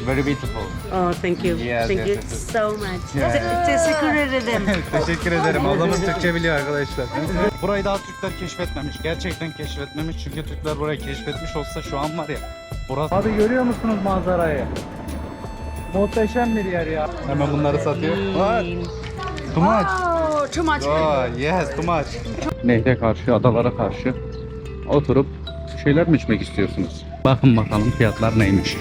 very beautiful. Oh, thank you. Yes, Thank yes, you yes. so much. Yeah. Teşekkür ederim. Teşekkür ederim. Ablamız Türkçe biliyor arkadaşlar. Burayı daha Türkler keşfetmemiş. Gerçekten keşfetmemiş. Çünkü Türkler burayı keşfetmiş olsa şu an var ya. Burası... Abi görüyor musunuz manzarayı? Muhteşem bir yer ya. Hemen bunları satıyor. What? Too much. Oh, too much. Oh, yes, too much. Nehre karşı, adalara karşı oturup şeyler mi içmek istiyorsunuz? Bakın bakalım fiyatlar neymiş.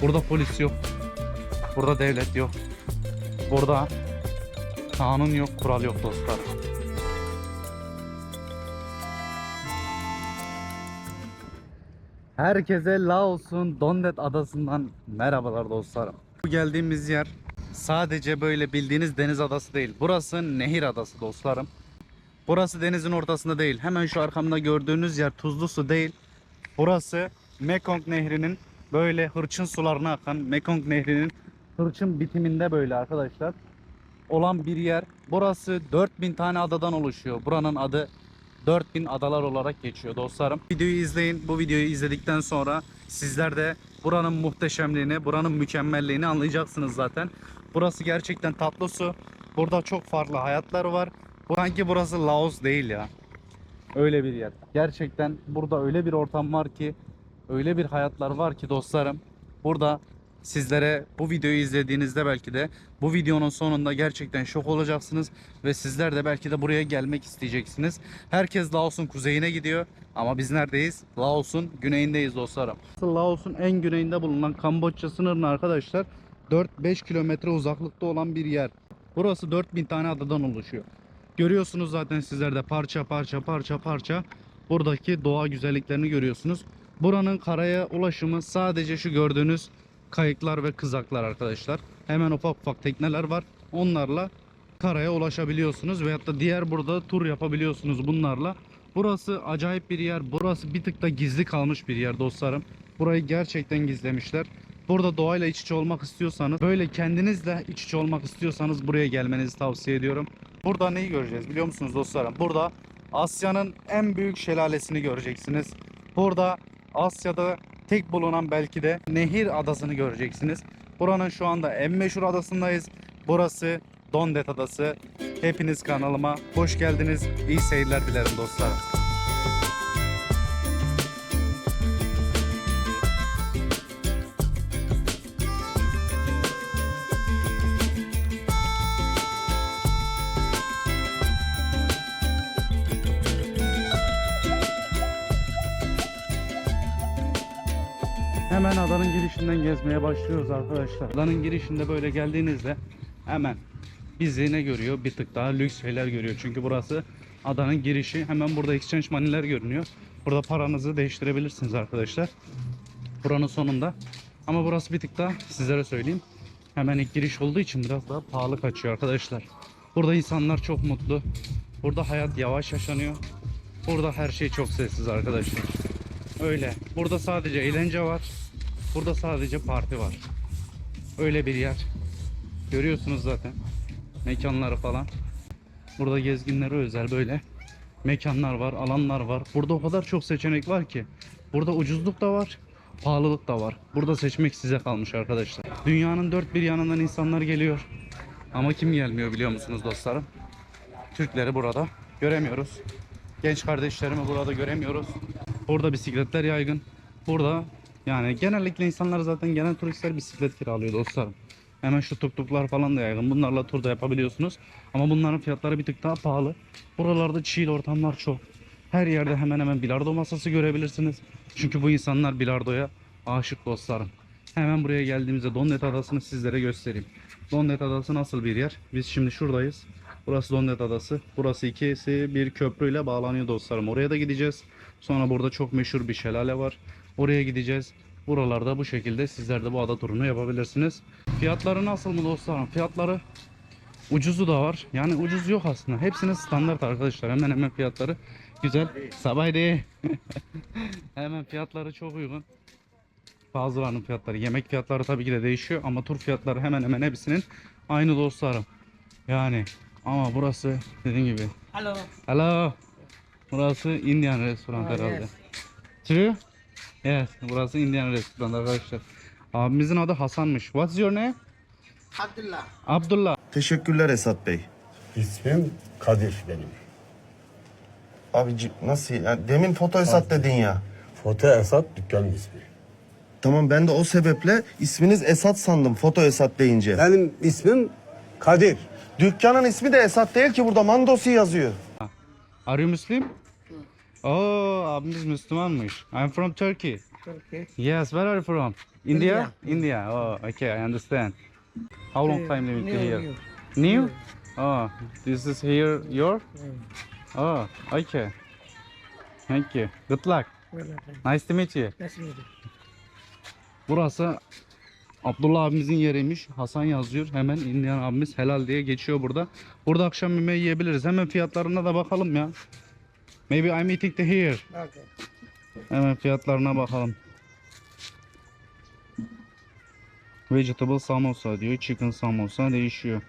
Burada polis yok. Burada devlet yok. Burada kanun yok, kural yok dostlar. Herkese Laos'un Dondet adasından merhabalar dostlarım. Bu geldiğimiz yer sadece böyle bildiğiniz deniz adası değil. Burası nehir adası dostlarım. Burası denizin ortasında değil. Hemen şu arkamda gördüğünüz yer tuzlu su değil. Burası Mekong Nehri'nin böyle hırçın sularına akan, Mekong Nehri'nin hırçın bitiminde böyle arkadaşlar olan bir yer. Burası 4000 tane adadan oluşuyor. Buranın adı 4000 adalar olarak geçiyor dostlarım. Videoyu izleyin. Bu videoyu izledikten sonra sizler de buranın muhteşemliğini, buranın mükemmelliğini anlayacaksınız zaten. Burası gerçekten tatlı su. Burada çok farklı hayatlar var. Sanki burası Laos değil ya. Öyle bir yer. Gerçekten burada öyle bir ortam var ki, öyle bir hayatlar var ki dostlarım. Burada sizlere bu videoyu izlediğinizde belki de bu videonun sonunda gerçekten şok olacaksınız ve sizler de belki de buraya gelmek isteyeceksiniz. Herkes Laos'un kuzeyine gidiyor ama biz neredeyiz? Laos'un güneyindeyiz dostlarım. Laos'un en güneyinde bulunan Kamboçya sınırına arkadaşlar 4-5 kilometre uzaklıkta olan bir yer. Burası 4000 tane adadan oluşuyor. Görüyorsunuz zaten sizler de parça parça buradaki doğa güzelliklerini görüyorsunuz. Buranın karaya ulaşımı sadece şu gördüğünüz kayıklar ve kızaklar arkadaşlar. Hemen ufak ufak tekneler var. Onlarla karaya ulaşabiliyorsunuz veyahut da diğer burada tur yapabiliyorsunuz bunlarla. Burası acayip bir yer. Burası bir tık da gizli kalmış bir yer dostlarım. Burayı gerçekten gizlemişler. Burada doğayla iç içe olmak istiyorsanız, böyle kendinizle iç içe olmak istiyorsanız buraya gelmenizi tavsiye ediyorum. Burada neyi göreceğiz biliyor musunuz dostlarım? Burada Asya'nın en büyük şelalesini göreceksiniz. Burada Asya'da tek bulunan belki de nehir adasını göreceksiniz. Buranın şu anda en meşhur adasındayız. Burası Dondet Adası. Hepiniz kanalıma hoş geldiniz. İyi seyirler dilerim dostlarım. Hemen adanın girişinden gezmeye başlıyoruz arkadaşlar. Adanın girişinde böyle geldiğinizde hemen bizi ne görüyor? Bir tık daha lüks şeyler görüyor. Çünkü burası adanın girişi. Hemen burada exchange money'ler görünüyor. Burada paranızı değiştirebilirsiniz arkadaşlar. Buranın sonunda. Ama burası bir tık daha sizlere söyleyeyim. Hemen ilk giriş olduğu için biraz daha pahalı kaçıyor arkadaşlar. Burada insanlar çok mutlu. Burada hayat yavaş yaşanıyor. Burada her şey çok sessiz arkadaşlar. Öyle. Burada sadece eğlence var. Burada sadece parti var. Öyle bir yer. Görüyorsunuz zaten. Mekanları falan. Burada gezginlere özel böyle mekanlar var, alanlar var. Burada o kadar çok seçenek var ki. Burada ucuzluk da var, pahalılık da var. Burada seçmek size kalmış arkadaşlar. Dünyanın dört bir yanından insanlar geliyor. Ama kim gelmiyor biliyor musunuz dostlarım? Türkleri burada göremiyoruz. Genç kardeşlerimi burada göremiyoruz. Burada bisikletler yaygın. Burada yani genellikle insanlar zaten gelen turistler bisiklet kiralıyor dostlarım. Hemen şu tuktuklar falan da yaygın. Bunlarla tur da yapabiliyorsunuz. Ama bunların fiyatları bir tık daha pahalı. Buralarda chill ortamlar çok. Her yerde hemen hemen bilardo masası görebilirsiniz. Çünkü bu insanlar bilardoya aşık dostlarım. Hemen buraya geldiğimizde Dondet Adası'nı sizlere göstereyim. Dondet Adası nasıl bir yer? Biz şimdi şuradayız. Burası Dondet Adası. Burası ikisi bir köprüyle bağlanıyor dostlarım. Oraya da gideceğiz. Sonra burada çok meşhur bir şelale var. Oraya gideceğiz. Buralarda bu şekilde sizler de bu ada turunu yapabilirsiniz. Fiyatları nasıl mı dostlarım? Fiyatları ucuzu da var. Yani ucuz yok aslında. Hepsinin standart arkadaşlar. Hemen hemen fiyatları Güzel. Sabahleyin. Hemen fiyatları çok uygun. Bazılarının fiyatları, yemek fiyatları tabii ki de değişiyor ama tur fiyatları hemen hemen hepsinin aynı dostlarım. Yani ama burası dediğim gibi. Hello. Hello. Burası Indian restoran herhalde. Yes. True? Yes. Burası Indian restoran arkadaşlar. Abimizin adı Hasan'mış. What's your name? Abdullah. Abdullah. Teşekkürler Esat Bey. İsmim Kadir benim. Abici nasıl ya? Demin foto Esat dedin ya. Foto Esat dükkanın ismi. Tamam ben de o sebeple isminiz Esat sandım foto Esat deyince. Benim ismim Kadir. Dükkanın ismi de Esat değil ki burada Mandosi yazıyor. Are you Muslim? Oh, abimiz Müslümanmış. I'm from Turkey. Okay. Yes, where are you from? India? India. Oh, okay, I understand. How long time living here? New? Oh, this is here your? Oh, okay. Thank you. Good luck. Nice to meet you. Burası Abdullah abimizin yeriymiş. Hasan yazıyor. Hemen Indian abimiz helal diye geçiyor burada. Burada akşam yemeği yiyebiliriz. Hemen fiyatlarına da bakalım ya. Maybe I'm eating the here. Okay. Hemen fiyatlarına bakalım. Vegetable samosa diyor. Chicken samosa değişiyor.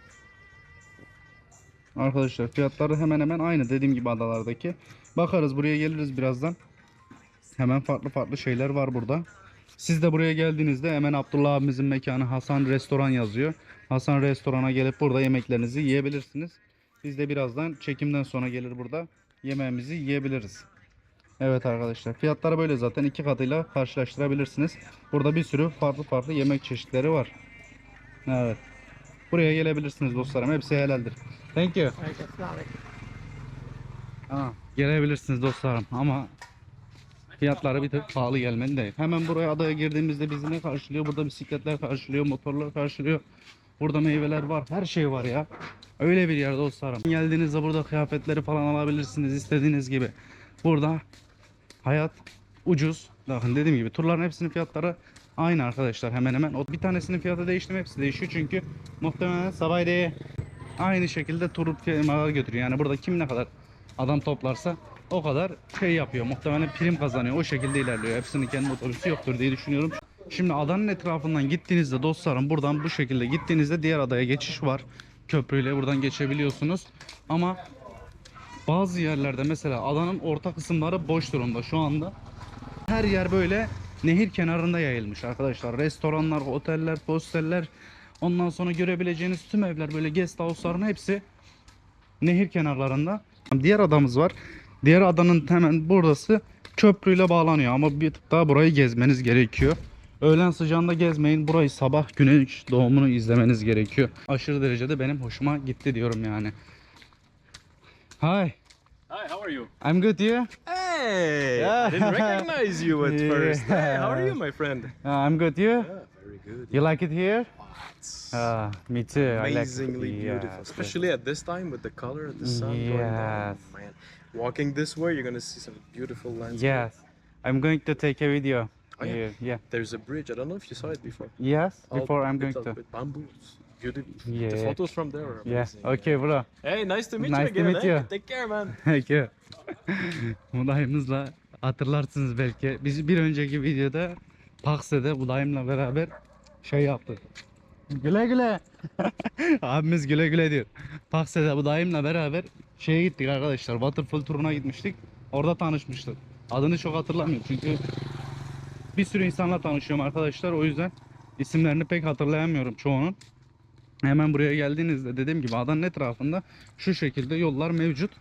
Arkadaşlar fiyatları hemen hemen aynı dediğim gibi adalardaki. Bakarız buraya geliriz birazdan. Hemen farklı farklı şeyler var burada. Siz de buraya geldiğinizde hemen Abdullah abimizin mekanı Hasan Restoran yazıyor. Hasan Restoran'a gelip burada yemeklerinizi yiyebilirsiniz. Biz de birazdan çekimden sonra gelir burada yemeğimizi yiyebiliriz. Evet arkadaşlar fiyatları böyle zaten iki katıyla karşılaştırabilirsiniz. Burada bir sürü farklı farklı yemek çeşitleri var. Evet. Buraya gelebilirsiniz dostlarım. Hepsi helaldir. Thank you. Gelebilirsiniz dostlarım ama fiyatları bir tık pahalı gelmeli değil. Hemen buraya adaya girdiğimizde bizi ne karşılıyor? Burada bisikletler karşılıyor, motorlar karşılıyor. Burada meyveler var, her şey var ya. Öyle bir yer dostlarım. Geldiğinizde burada kıyafetleri falan alabilirsiniz istediğiniz gibi. Burada hayat ucuz. Bakın dediğim gibi turların hepsinin fiyatları aynı arkadaşlar hemen hemen. O bir tanesinin fiyatı değişti mi hepsi değişiyor çünkü muhtemelen sabahleyin aynı şekilde tur firmalar götürüyor. Yani burada kim ne kadar adam toplarsa o kadar şey yapıyor. Muhtemelen prim kazanıyor. O şekilde ilerliyor. Hepsinin kendi otobüsü yoktur diye düşünüyorum. Şimdi adanın etrafından gittiğinizde dostlarım buradan bu şekilde gittiğinizde diğer adaya geçiş var. Köprüyle buradan geçebiliyorsunuz. Ama bazı yerlerde mesela adanın orta kısımları boş durumda şu anda. Her yer böyle nehir kenarında yayılmış arkadaşlar. Restoranlar, oteller, hosteller, ondan sonra görebileceğiniz tüm evler böyle guest house'ların hepsi nehir kenarlarında. Diğer adamız var. Diğer adanın hemen burası köprüyle bağlanıyor ama bir tık daha burayı gezmeniz gerekiyor. Öğlen sıcağında gezmeyin. Burayı sabah güneş doğumunu izlemeniz gerekiyor. Aşırı derecede benim hoşuma gitti diyorum yani. Hi. Hi, how are you? I'm good, you? Hey! Yeah. I didn't recognize you at first. Hey, how are you, my friend? I'm good, you? Yeah, very good. You like it here? It's Me too. I like amazingly it. beautiful, Yes. especially at this time with the color of the sun going down. Yes. Man, walking this way, you're gonna see some beautiful landscape. Yes. I'm going to take a video. Oh, yeah. Here. Yeah. There's a bridge. I don't know if you saw it before. Yes. All Before I'm built going up to. with bamboos. Beautiful. Yeah. The photos from there are Yeah. amazing. Okay, bro. Hey, nice to meet Nice you to again. meet eh? you. Take care, man. Peki. Budayımızla hatırlarsınız belki. Biz bir önceki videoda Pakse'de budayımla beraber şey yaptık. Güle güle. Abimiz güle güle diyor. Pakse'de budayımla beraber şeye gittik arkadaşlar. Waterfall turuna gitmiştik. Orada tanışmıştık. Adını çok hatırlamıyorum çünkü bir sürü insanla tanışıyorum arkadaşlar. O yüzden isimlerini pek hatırlayamıyorum çoğunun. Hemen buraya geldiğinizde dediğim gibi adanın etrafında şu şekilde yollar mevcut.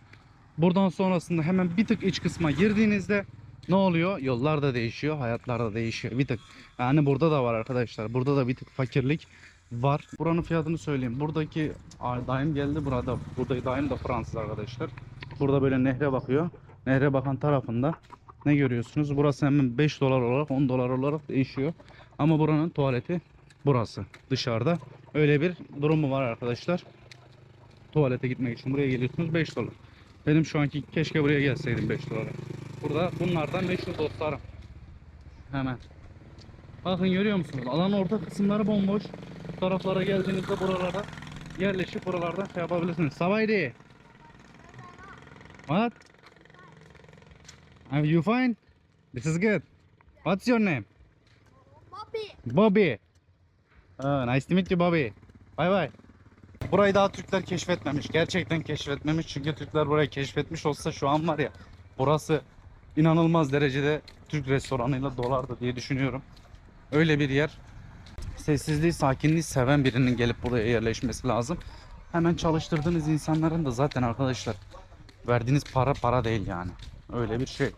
Buradan sonrasında hemen bir tık iç kısma girdiğinizde ne oluyor? Yollar da değişiyor, hayatlar da değişiyor bir tık. Yani burada da var arkadaşlar. Burada da bir tık fakirlik var. Buranın fiyatını söyleyeyim. Buradaki daim geldi burada. Burada daim da Fransız arkadaşlar. Burada böyle nehre bakıyor. Nehre bakan tarafında ne görüyorsunuz? Burası hemen 5 dolar olarak 10 dolar olarak değişiyor. Ama buranın tuvaleti burası. Dışarıda. Öyle bir durumu var arkadaşlar. Tuvalete gitmek için buraya geliyorsunuz 5 dolar. Benim şu anki keşke buraya gelseydim 5 dolara. Burada bunlardan meşhur dostlarım. Hemen. Bakın görüyor musunuz? Alanın orta kısımları bomboş. Bu taraflara geldiğinizde buralara yerleşip buralarda şey yapabilirsiniz. Sabahleyin. What? Are you fine? This is good. What's your name? Bobby. Bobby. Nice to meet you Bobby. Bye bye. Burayı daha Türkler keşfetmemiş. Gerçekten keşfetmemiş. Çünkü Türkler burayı keşfetmiş olsa şu an var ya, burası inanılmaz derecede Türk restoranıyla dolardı diye düşünüyorum. Öyle bir yer. Sessizliği, sakinliği seven birinin gelip buraya yerleşmesi lazım. Hemen çalıştırdığınız insanların da zaten arkadaşlar verdiğiniz para değil yani. Öyle bir şey.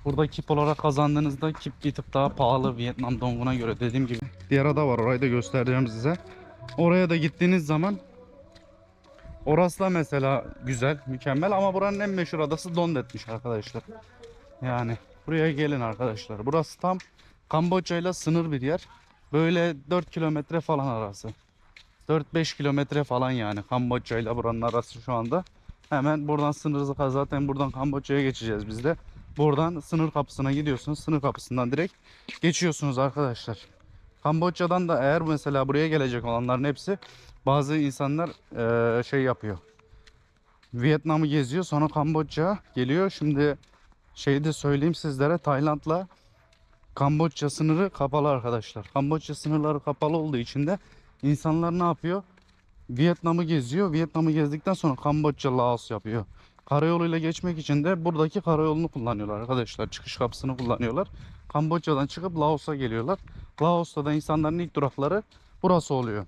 Burada kip olarak kazandığınızda kip bir tık daha pahalı Vietnam donguna göre, dediğim gibi. Diğer ada var, orayı da göstereceğim size. Oraya da gittiğiniz zaman orası da mesela güzel, mükemmel ama buranın en meşhur adası Don That'miş arkadaşlar. Yani buraya gelin arkadaşlar. Burası tam Kamboçya ile sınır bir yer. Böyle 4 kilometre falan arası. 4-5 kilometre falan yani Kamboçya ile buranın arası şu anda. Hemen buradan sınırı, zaten buradan Kamboçya'ya geçeceğiz biz de. Buradan sınır kapısına gidiyorsunuz. Sınır kapısından direkt geçiyorsunuz arkadaşlar. Kamboçya'dan da eğer mesela buraya gelecek olanların hepsi, bazı insanlar şey yapıyor. Vietnam'ı geziyor, sonra Kamboçya geliyor. Şimdi şeyi de söyleyeyim sizlere, Tayland'la Kamboçya sınırı kapalı arkadaşlar. Kamboçya sınırları kapalı olduğu için de insanlar ne yapıyor? Vietnam'ı geziyor. Vietnam'ı gezdikten sonra Kamboçya, Laos yapıyor. Karayoluyla geçmek için de buradaki karayolunu kullanıyorlar arkadaşlar. Çıkış kapısını kullanıyorlar. Kamboçya'dan çıkıp Laos'a geliyorlar. Laos'ta da insanların ilk durakları burası oluyor.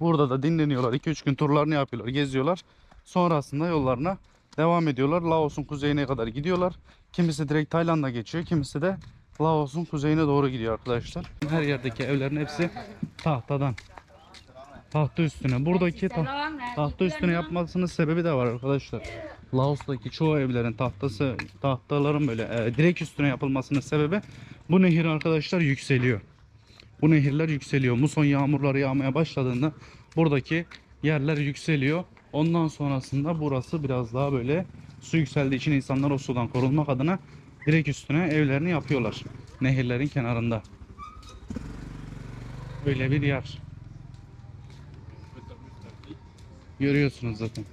Burada da dinleniyorlar. 2-3 gün turlarını yapıyorlar, geziyorlar. Sonrasında yollarına devam ediyorlar. Laos'un kuzeyine kadar gidiyorlar. Kimisi direkt Tayland'a geçiyor. Kimisi de Laos'un kuzeyine doğru gidiyor arkadaşlar. Her yerdeki evlerin hepsi tahtadan. Tahta üstüne. Buradaki tahta üstüne yapmasının sebebi de var arkadaşlar. Laos'taki çoğu evlerin tahtaların böyle direk üstüne yapılmasının sebebi, bu nehir arkadaşlar yükseliyor. Bu nehirler yükseliyor. Muson yağmurları yağmaya başladığında buradaki yerler yükseliyor. Ondan sonrasında burası biraz daha böyle su yükseldiği için insanlar o sudan korunmak adına direk üstüne evlerini yapıyorlar. Nehirlerin kenarında. Böyle bir yer. Görüyorsunuz zaten.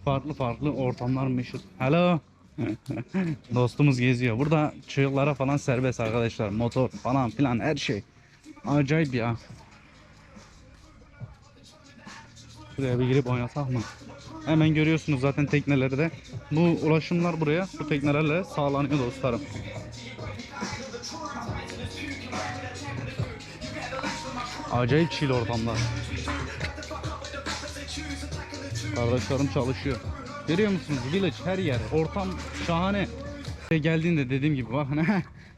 Farklı ortamlar meşhur. Hello. Dostumuz geziyor. Burada çocuklara falan serbest arkadaşlar. Motor falan filan her şey. Acayip ya. Şuraya bir girip oynasak mı? Hemen görüyorsunuz zaten tekneleri de. Bu ulaşımlar buraya bu teknelerle sağlanıyor dostlarım. Acayip chill ortamlar. Kardeşlerim çalışıyor. Görüyor musunuz? Village her yer. Ortam şahane. Geldiğinde dediğim gibi bakın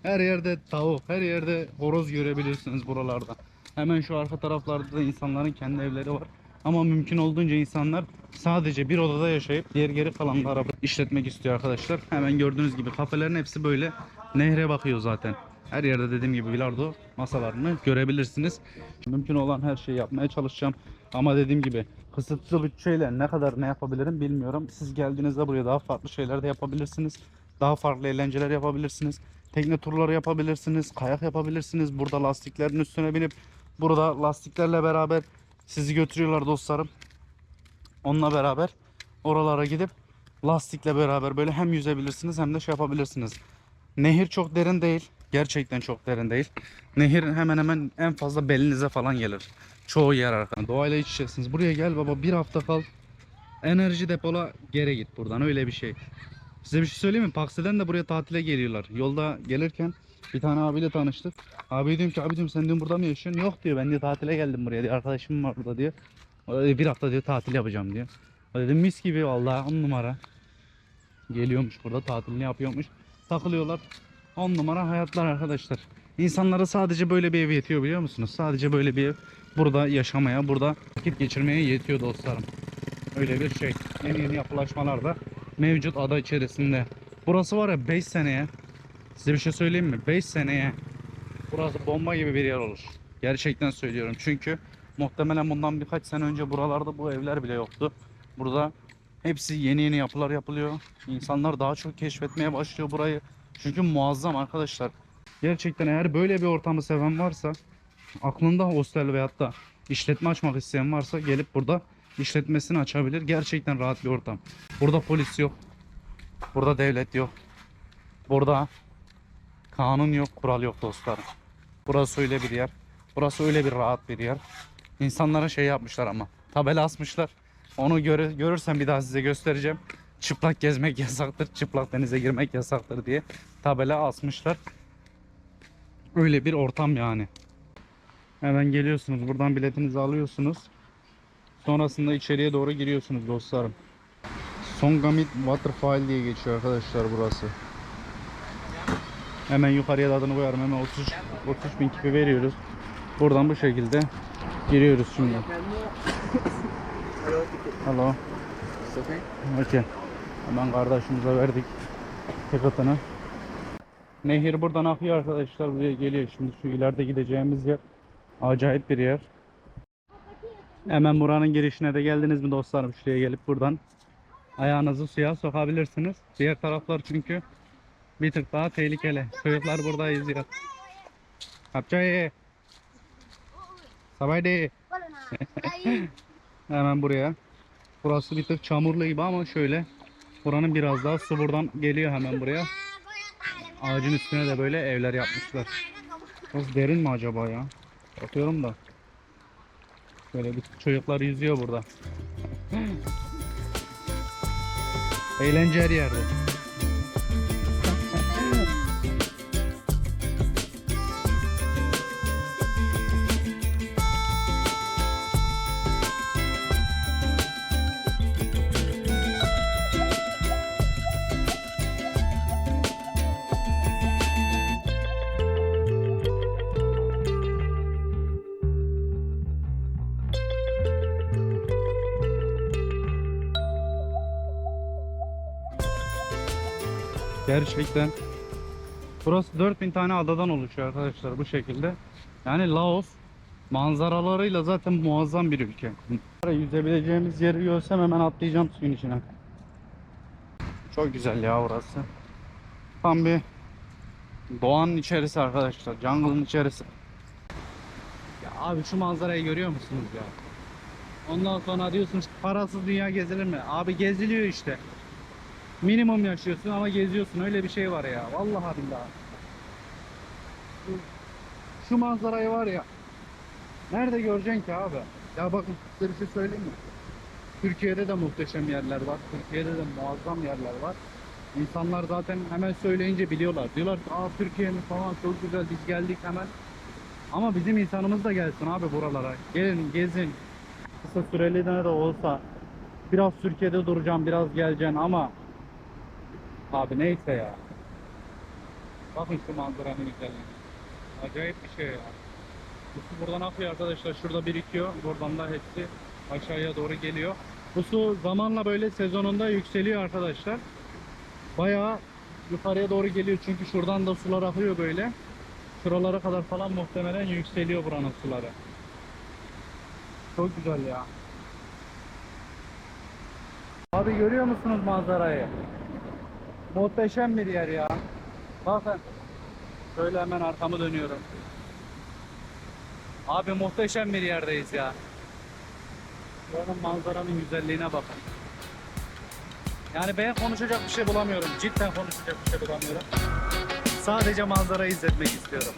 her yerde tavuk, her yerde horoz görebilirsiniz buralarda. Hemen şu arka taraflarda da insanların kendi evleri var. Ama mümkün olduğunca insanlar sadece bir odada yaşayıp diğer geri kalanları işletmek istiyor arkadaşlar. Hemen gördüğünüz gibi kafelerin hepsi böyle nehre bakıyor zaten. Her yerde dediğim gibi bilardo masalarını görebilirsiniz. Mümkün olan her şeyi yapmaya çalışacağım. Ama dediğim gibi kısıtlı bütçeyle ne kadar ne yapabilirim bilmiyorum. Siz geldiğinizde buraya daha farklı şeyler de yapabilirsiniz. Daha farklı eğlenceler yapabilirsiniz. Tekne turları yapabilirsiniz. Kayak yapabilirsiniz. Burada lastiklerin üstüne binip burada lastiklerle beraber sizi götürüyorlar dostlarım. Onunla beraber oralara gidip lastikle beraber böyle hem yüzebilirsiniz hem de şey yapabilirsiniz. Nehir çok derin değil. Gerçekten çok derin değil. Nehir hemen hemen en fazla belinize falan gelir. Çoğu yer arkadaşlar. Doğayla iç içesiniz. Buraya gel baba, bir hafta kal. Enerji depola, geri git buradan, öyle bir şey. Size bir şey söyleyeyim mi? Paksi'den de buraya tatile geliyorlar. Yolda gelirken bir tane abiyle tanıştık. Abi diyorum ki, abi diyorum sen diyorum burada mı yaşıyorsun? Yok diyor, ben diyor tatile geldim buraya diyor. Arkadaşım var burada diyor. O da bir hafta diyor tatil yapacağım diyor. O dedim mis gibi vallahi, 10 numara. Geliyormuş burada tatilini yapıyormuş. Takılıyorlar. 10 numara hayatlar arkadaşlar. İnsanlara sadece böyle bir ev yetiyor biliyor musunuz? Sadece böyle bir ev burada yaşamaya, burada vakit geçirmeye yetiyor dostlarım. Öyle bir şey. Yeni yapılaşmalar da mevcut ada içerisinde. Burası var ya 5 seneye, size bir şey söyleyeyim mi? 5 seneye burası bomba gibi bir yer olur. Gerçekten söylüyorum. Çünkü muhtemelen bundan birkaç sene önce buralarda bu evler bile yoktu. Burada hepsi yeni yapılar yapılıyor. İnsanlar daha çok keşfetmeye başlıyor burayı. Çünkü muazzam arkadaşlar. Gerçekten eğer böyle bir ortamı seven varsa, aklında hostel veyahut da işletme açmak isteyen varsa gelip burada işletmesini açabilir. Gerçekten rahat bir ortam. Burada polis yok. Burada devlet yok. Burada kanun yok, kural yok dostlarım. Burası öyle bir yer. Burası öyle bir rahat bir yer. İnsanlara şey yapmışlar ama. Tabela asmışlar. Onu görürsem bir daha size göstereceğim. Çıplak gezmek yasaktır, çıplak denize girmek yasaktır diye tabela asmışlar. Öyle bir ortam yani. Hemen geliyorsunuz, buradan biletinizi alıyorsunuz. Sonrasında içeriye doğru giriyorsunuz dostlarım. Songamit Waterfall diye geçiyor arkadaşlar burası. Hemen yukarıya da adını koyarım. Hemen 33 bin kipi veriyoruz. Buradan bu şekilde giriyoruz şimdi. Hello. Okay. Hemen kardeşimize verdik ticket'ını. Nehir buradan akıyor arkadaşlar, buraya geliyor. Şimdi şu ileride gideceğimiz yer acayip bir yer. Hemen buranın girişine de geldiniz mi dostlarım? Şuraya gelip buradan ayağınızı suya sokabilirsiniz. Diğer taraflar çünkü bir tık daha tehlikeli. Çocuklar burada yüzüyor. Kapçayı. Sabaydi. Hemen buraya. Burası bir tık çamurlu gibi ama şöyle. Buranın biraz daha su buradan geliyor hemen buraya. Ağacın üstüne de böyle evler yapmışlar. Biraz derin mi acaba ya? Bakıyorum da. Böyle bir çocuklar yüzüyor burada. Eğlence her yerde. Gerçekten burası 4000 tane adadan oluşuyor arkadaşlar bu şekilde. Yani Laos manzaralarıyla zaten muazzam bir ülke. Yüzebileceğimiz yeri görsem hemen atlayacağım suyun içine. Çok güzel ya orası. Tam bir doğanın içerisi arkadaşlar. Jungle'ın içerisi. Ya abi şu manzarayı görüyor musunuz ya? Ondan sonra diyorsunuz parasız dünya gezilir mi? Abi geziliyor işte. Minimum yaşıyorsun ama geziyorsun, öyle bir şey var ya. Vallahi billahi. Şu manzarayı var ya. Nerede göreceksin ki abi? Ya bakın size bir şey söyleyeyim mi? Türkiye'de de muhteşem yerler var. Türkiye'de de muazzam yerler var. İnsanlar zaten hemen söyleyince biliyorlar. Diyorlar ki aa Türkiye mi falan, çok güzel, biz geldik hemen. Ama bizim insanımız da gelsin abi buralara. Gelin gezin. Kısa süreli de olsa. Biraz Türkiye'de duracağım, biraz geleceğim ama abi neyse ya. Bakın şu manzaranın güzelliği. Acayip bir şey ya. Bu su buradan akıyor arkadaşlar. Şurada birikiyor. Buradan da hepsi aşağıya doğru geliyor. Bu su zamanla böyle sezonunda yükseliyor arkadaşlar. Bayağı yukarıya doğru geliyor. Çünkü şuradan da sular akıyor böyle. Şuralara kadar falan muhtemelen yükseliyor buranın suları. Çok güzel ya. Abi görüyor musunuz manzarayı? Muhteşem bir yer ya. Bakın. Şöyle hemen arkamı dönüyorum. Abi muhteşem bir yerdeyiz ya. Buranın manzaranın güzelliğine bakın. Yani ben konuşacak bir şey bulamıyorum. Cidden konuşacak bir şey bulamıyorum. Sadece manzarayı izletmek istiyorum.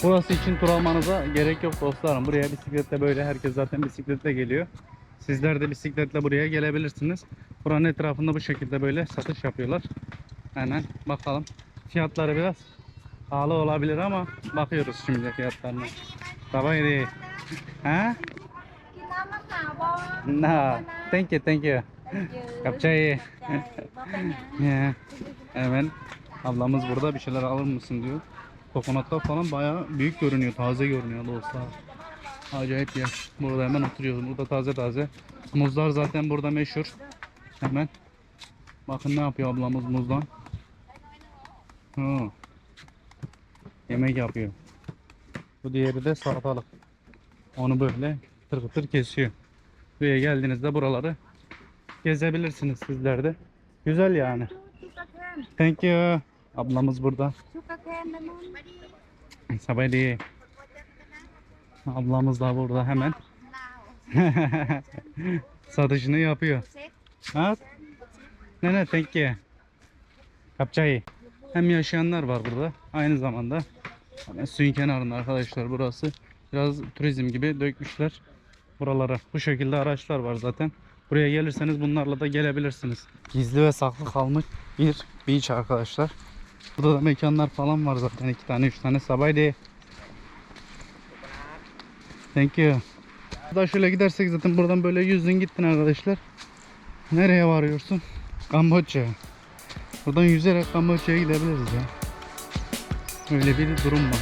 Burası için tur almanıza gerek yok dostlarım. Buraya bisikletle böyle herkes zaten bisikletle geliyor. Sizler de bisikletle buraya gelebilirsiniz. Buranın etrafında bu şekilde böyle satış yapıyorlar. Hemen bakalım. Fiyatları biraz pahalı olabilir ama bakıyoruz şimdi fiyatlarına. Tabii. Ha? No. Thank you, thank you. Kapçayı. Hemen ablamız burada bir şeyler alır mısın diyor. Kokonatlar falan bayağı büyük görünüyor, taze görünüyor dostlar. Acayip yer. Burada hemen oturuyoruz. Burada taze taze. Muzlar zaten burada meşhur. Hemen. Bakın ne yapıyor ablamız muzdan. Yemek yapıyor. Bu diğeri de salatalık. Onu böyle kıtır kıtır kesiyor. Buraya geldiğinizde buraları gezebilirsiniz sizler de. Güzel yani. Thank you. Ablamız burada. Sabahleyin. Ablamız da burada hemen. Satışını yapıyor. Ha? Ne thank you. Kapçayı. Hem yaşayanlar var burada. Aynı zamanda hemen suyun kenarında arkadaşlar burası. Biraz turizm gibi dökmüşler buralara. Bu şekilde araçlar var zaten. Buraya gelirseniz bunlarla da gelebilirsiniz. Gizli ve saklı kalmış bir beach arkadaşlar. Burada da mekanlar falan var zaten. 2 tane 3 tane sabahleyin. Thank you. Daha şöyle gidersek zaten buradan böyle yüzdün gittin arkadaşlar. Nereye varıyorsun? Kamboçya. Buradan yüzerek Kamboçya'ya gidebiliriz ya. Öyle bir durum var.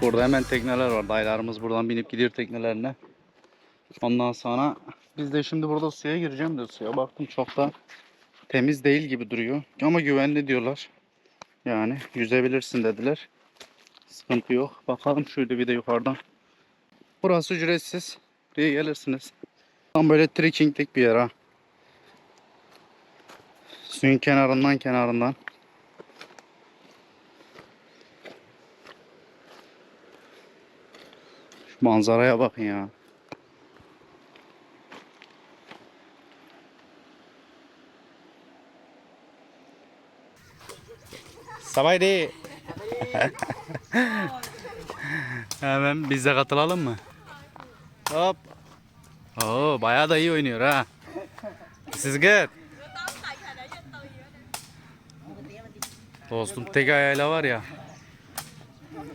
Burada hemen tekneler var. Dayılarımız buradan binip gidiyor teknelerine. Ondan sonra biz de şimdi burada suya gireceğim de suya baktım çok da temiz değil gibi duruyor. Ama güvenli diyorlar. Yani yüzebilirsin dediler. Sıkıntı yok. Bakalım şöyle bir de yukarıdan. Burası ücretsiz. Buraya gelirsiniz. Tam böyle trekkinglik bir yer ha. Suyun kenarından. Şu manzaraya bakın ya. Sabahleyin. Hemen biz de katılalım mı? Hop. Oo, bayağı da iyi oynuyor ha. This is good. Dostum tek ayağıyla var ya.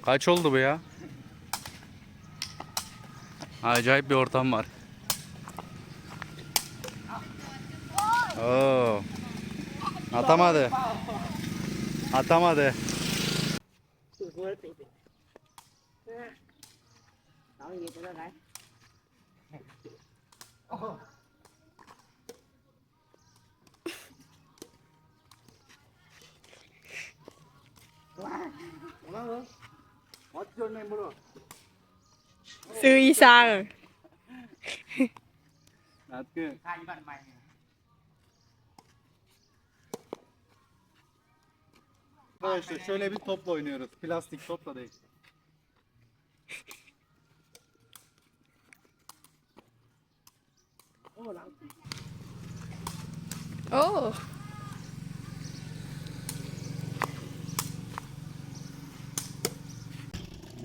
Kaç oldu bu ya? Acayip bir ortam var. Oo. Atamadı. Atamadı. What's your name, bro? Sư Y Sang. That's good. Arkadaşlar şöyle bir topla oynuyoruz. Plastik topla değil. Oh.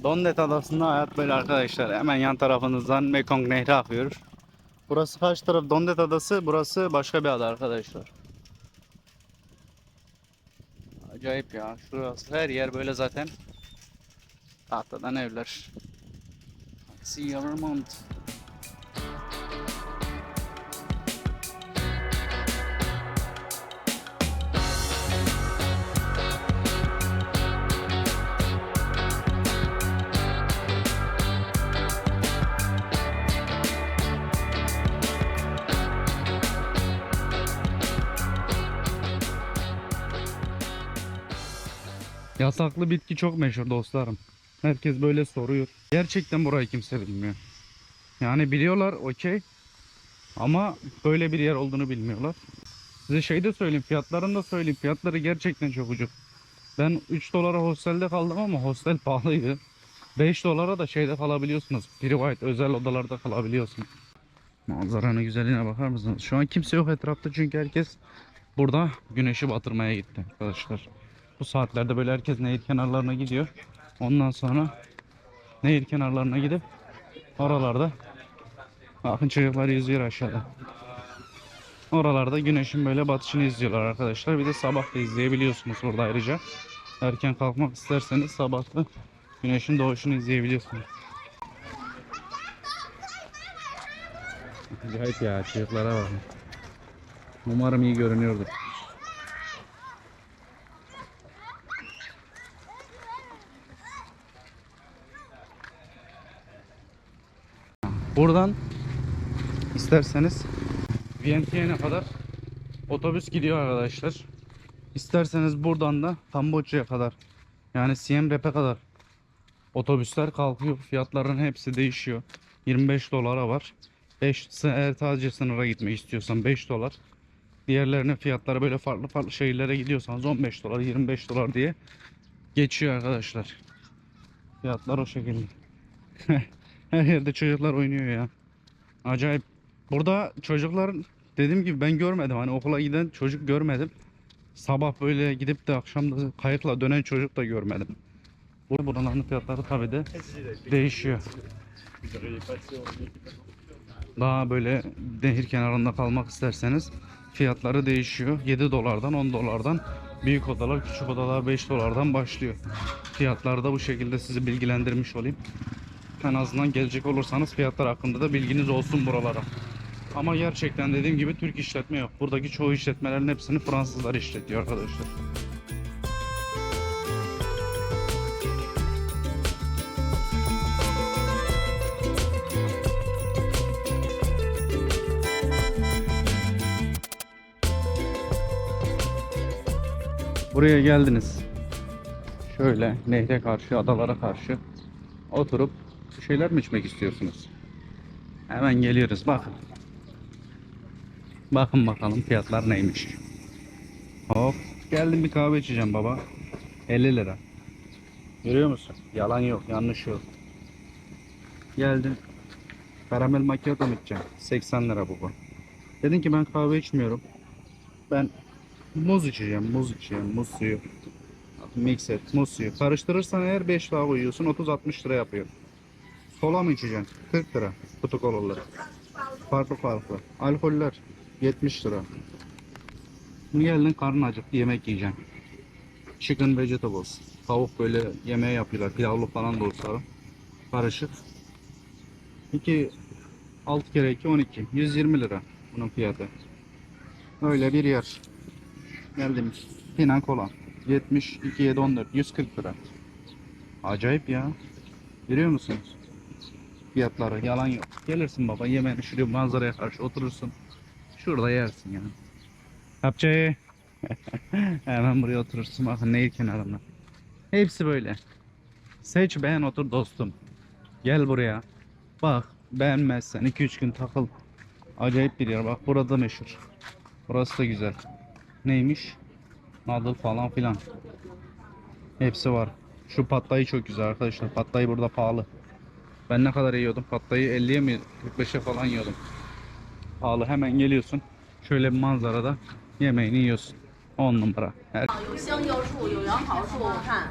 Dondet Adası'nda hayat böyle arkadaşlar. Hemen yan tarafınızdan Mekong Nehri akıyor. Burası kaç taraf? Dondet Adası. Burası başka bir ada arkadaşlar. Acayip ya. Şurası her yer böyle zaten. Tahtadan evler. See your mount. Yasaklı bitki çok meşhur dostlarım. Herkes böyle soruyor. Gerçekten burayı kimse bilmiyor. Yani biliyorlar okey. Ama böyle bir yer olduğunu bilmiyorlar. Size şey de söyleyeyim, fiyatlarını da söyleyeyim. Fiyatları gerçekten çok ucuz. Ben 3 dolara hostelde kaldım ama hostel pahalıydı. 5 dolara da şeyde kalabiliyorsunuz. Private özel odalarda kalabiliyorsunuz. Manzaranın güzelliğine bakar mısınız? Şu an kimse yok etrafta çünkü herkes burada güneşi batırmaya gitti arkadaşlar. Bu saatlerde böyle herkes nehir kenarlarına gidiyor. Ondan sonra nehir kenarlarına gidip oralarda bakın çocuklar yüzüyor aşağıda. Oralarda güneşin böyle batışını izliyorlar arkadaşlar. Bir de sabah da izleyebiliyorsunuz burada ayrıca. Erken kalkmak isterseniz sabah da güneşin doğuşunu izleyebiliyorsunuz. Acayip ya, çocuklara bakın. Umarım iyi görünüyordur. Buradan isterseniz Vientiane'e kadar otobüs gidiyor arkadaşlar. İsterseniz buradan da Kamboçya'ya kadar, yani Siem Reap'e kadar otobüsler kalkıyor. Fiyatların hepsi değişiyor. 25 dolara var. 5 eğer sadece sınıra gitmek istiyorsan 5 dolar. Diğerlerinin fiyatları böyle farklı farklı şehirlere gidiyorsanız 15 dolar, 25 dolar diye geçiyor arkadaşlar. Fiyatlar o şekilde. Her yerde çocuklar oynuyor ya. Acayip. Burada çocuklar, dediğim gibi ben görmedim. Hani okula giden çocuk görmedim. Sabah böyle gidip de akşam da kayıkla dönen çocuk da görmedim. Buranın fiyatları tabii de değişiyor. Daha böyle nehir kenarında kalmak isterseniz fiyatları değişiyor. 7 dolardan 10 dolardan büyük odalar, küçük odalar 5 dolardan başlıyor. Fiyatları da bu şekilde sizi bilgilendirmiş olayım. En azından gelecek olursanız fiyatlar hakkında da bilginiz olsun buralara. Ama gerçekten dediğim gibi Türk işletme yok. Buradaki çoğu işletmelerin hepsini Fransızlar işletiyor arkadaşlar. Buraya geldiniz. Şöyle nehre karşı, adalara karşı oturup bir şeyler mi içmek istiyorsunuz? Hemen geliyoruz, bakın. Bakın bakalım fiyatlar neymiş. Hop, geldim bir kahve içeceğim baba. 50 lira. Görüyor musun? Yalan yok, yanlış yok. Geldim. Karamel macchiato mı içeceğim? 80 lira baba. Dedim ki ben kahve içmiyorum. Ben muz içeceğim, muz suyu. Mix et, muz suyu. Karıştırırsan eğer 5 daha koyuyorsun, 30-60 lira yapıyor. Kola mı içeceksin? 40 lira. Kutu kolalar. Farklı farklı. Alkoller 70 lira. Şimdi geldin karnın acıktı, yemek yiyeceksin. Chicken vegetables. Tavuk böyle yemeğe yapıyorlar. Pilavlı falan da olsa. Karışık. 6 kere 2 12. 120 lira bunun fiyatı. Öyle bir yer. Geldim. Pinan kola. 70, 2, 7, 14. 140 lira. Acayip ya. Görüyor musunuz? Fiyatları yalan yok. Gelirsin baba, yemeğini şuraya manzaraya karşı oturursun. Şurada yersin yani. Hapçayı. Hemen buraya oturursun, bakın nehir kenarında. Hepsi böyle. Seç beğen otur dostum. Gel buraya. Bak beğenmezsen 2-3 gün takıl. Acayip bir yer, bak burada meşhur. Burası da güzel. Neymiş? Noodle falan filan. Hepsi var. Şu pattayı çok güzel arkadaşlar. Pattayı burada pahalı. Ben ne kadar yiyordum? Pattayı 50'ye mi 45'e falan yiyordum. Pahalı. Hemen geliyorsun. Şöyle bir manzarada yemeğini yiyorsun. 10 numara. Her... 有香蕉树，有杨桃树，我看，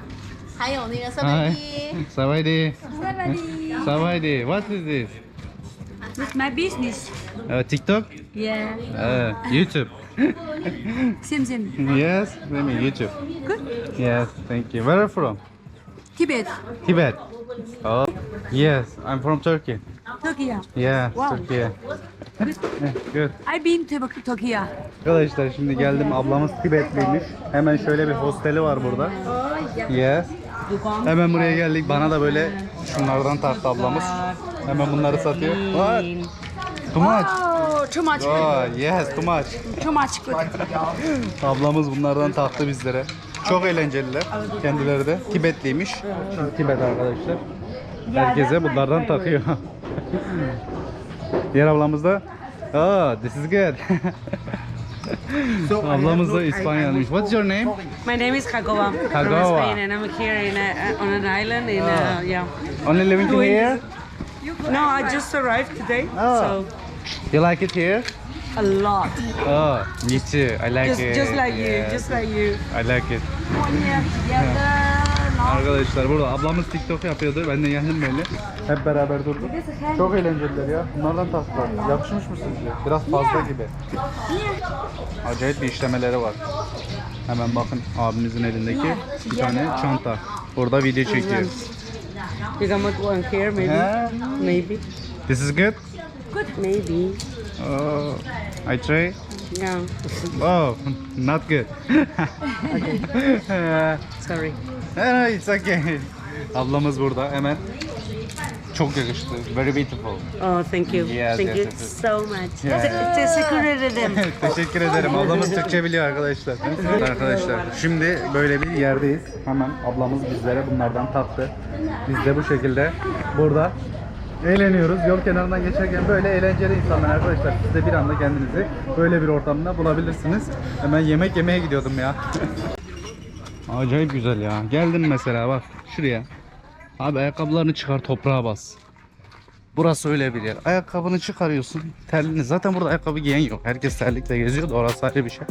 还有那个三 Hi. 文鱼。 Savaydi. Savaydi. What is this? It's my business. TikTok? Yeah. YouTube. Same, same. Yes, maybe YouTube. Good. Yes, thank you. Where are you from? Tibet. Tibet. Oh, yes, I'm from Turkey. Turkey. Yeah, Wow. Turkey. Good. I've been to Turkey. Arkadaşlar şimdi geldim, ablamız Tibetliymiş. Hemen şöyle bir hosteli var burada. Yes. Hemen buraya geldik. Bana da böyle şunlardan taktı ablamız. Hemen bunları satıyor. What? Too much. Oh, too much. Oh, yes, too much. Too much good. Ablamız bunlardan taktı bizlere. Çok eğlenceliler. Kendileri de Tibetliymiş. Şimdi Tibet arkadaşlar. Herkese bunlardan takıyor. Diğer ablamız da this is good. Ablamız da İspanyolmuş. What's your name? My name is Jacoba. Jacoba. From Spain, and I'm here in on an island in yeah. Only living here? No, I just arrived today. Oh. So You like it here? A lot. Oh, me too. I like it. Just like you. Yes. Just like you. I like it. Arkadaşlar burada ablamız TikTok yapıyordu. Ben de geldim böyle. Hep beraber durduk. Çok eğlenceliler ya. Bunlardan tatlılar. Yakışmış mı sizce? Biraz fazla gibi. Acayip bir işlemeleri var. Hemen bakın abimizin elindeki bir tane çanta. Burada video çekiyor. You can put one here, maybe. Ha? Maybe. This is good. Maybe. Oh, I try. Yeah. Oh, not good. Sorry. No, it's okay. Ablamız burada hemen. Çok yakıştı. Very beautiful. Oh, thank you. Yes, Thank yes, you yes, yes. so much. Yeah. Teşekkür ederim. Teşekkür ederim. Ablamız Türkçe biliyor arkadaşlar. Evet arkadaşlar. Şimdi böyle bir yerdeyiz. Hemen ablamız bizlere bunlardan tattı. Biz de bu şekilde burada eğleniyoruz. Yol kenarından geçerken böyle eğlenceli insanlar arkadaşlar. Siz de bir anda kendinizi böyle bir ortamda bulabilirsiniz. Hemen yemek yemeye gidiyordum ya. Acayip güzel ya. Geldim mesela bak şuraya. Abi ayakkabılarını çıkar toprağa bas. Burası öyle bir yer. Ayakkabını çıkarıyorsun. Terliğini. Zaten burada ayakkabı giyen yok. Herkes terlikle geziyor da orası ayrı bir şey.